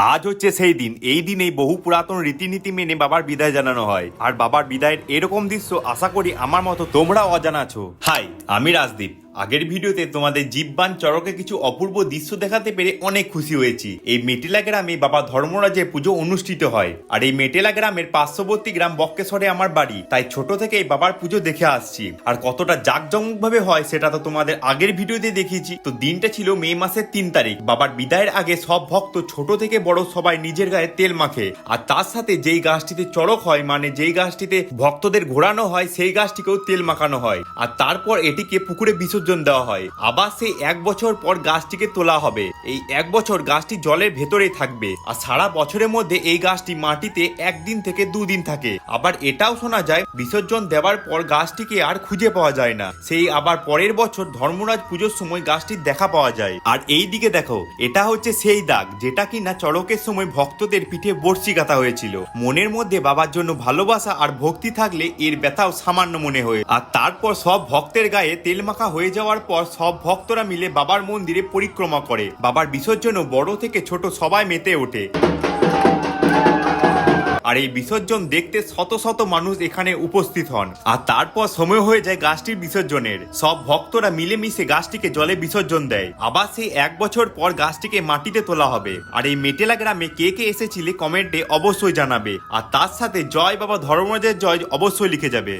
আজ হচ্ছে সেই দিন। এই দিনেই বহু পুরাতন রীতিনীতি মেনে বাবার বিদায় জানানো হয়। আর বাবার বিদায়ের এরকম দৃশ্য আশা করি আমার মতো তোমরাও অজানা আছো। হাই, আমি রাজদীপ। আগের ভিডিওতে তোমাদের জীববান চড়কে কিছু অপূর্ব দৃশ্য দেখাতে পেরে অনেক খুশি হয়েছি। এই মেটেলা গ্রামে বাবা ধর্মরাজের পুজো অনুষ্ঠিত হয়। আর এই মেটেলা গ্রামের পার্শ্ববর্তী গ্রাম বক্কেশ্বরে আমার বাড়ি, তাই ছোট থেকেই বাবার পুজো দেখে আসছি। আর কতটা জাঁকজমক ভাবে হয় সেটা তো তোমাদের আগের ভিডিওতে দেখিয়েছি। তো দিনটা ছিল মে মাসের 3 তারিখ। বাবার বিদায়ের আগে সব ভক্ত ছোট থেকে বড় সবাই নিজের গায়ে তেল মাখে। আর তার সাথে যেই গাছটিতে চড়ক হয়, মানে যেই গাছটিতে ভক্তদের ঘোরানো হয়, সেই গাছটিকেও তেল মাখানো হয়। আর তারপর এটিকে পুকুরে বিসর্জন দেওয়া হয়। আবার সেই 1 বছর পর গাছটিকে তোলা হবে। এই 1 বছর গাছটি জলের ভেতরেই থাকবে। আর সারা বছরের মধ্যে এই গাছটি মাটিতে 1 দিন থেকে 2 দিন থাকে। আবার এটাও শোনা যায় বিসর্জন দেওয়ার পর গাছটিকে আর খুঁজে পাওয়া যায় না। সেই আবার পরের বছর ধর্মরাজ পুজোর সময় গাছটির দেখা পাওয়া যায়। আর এই দিকে দেখো, এটা হচ্ছে সেই দাগ যেটা কিনা চড়কের সময় ভক্তদের পিঠে বর্ষি গাঁথা হয়েছিল। মনের মধ্যে বাবার জন্য ভালোবাসা আর ভক্তি থাকলে এর ব্যথাও সামান্য মনে হয়। আর তারপর সব ভক্তের গায়ে তেল মাখা হয়ে যাওয়ার পর সব ভক্তরা মিলে বাবার মন্দিরে পরিক্রমা করে। বাবার বিসর্জনও বড় থেকে ছোট সবাই মেতে ওঠে। আর এই বিসর্জন দেখতে শত শত মানুষ এখানে উপস্থিত হন। আর তারপর সময় হয়ে যায় গাছটির বিসর্জনের। সব ভক্তরা মিলেমিশে গাছটিকে জলে বিসর্জন দেয়। আবার সেই 1 বছর পর গাছটিকে মাটিতে তোলা হবে। আর এই মেটেলা গ্রামে কে কে এসেছিলে কমেন্টে অবশ্যই জানাবে। আর তার সাথে জয় বাবা ধর্মরাজের জয় অবশ্যই লিখে যাবে।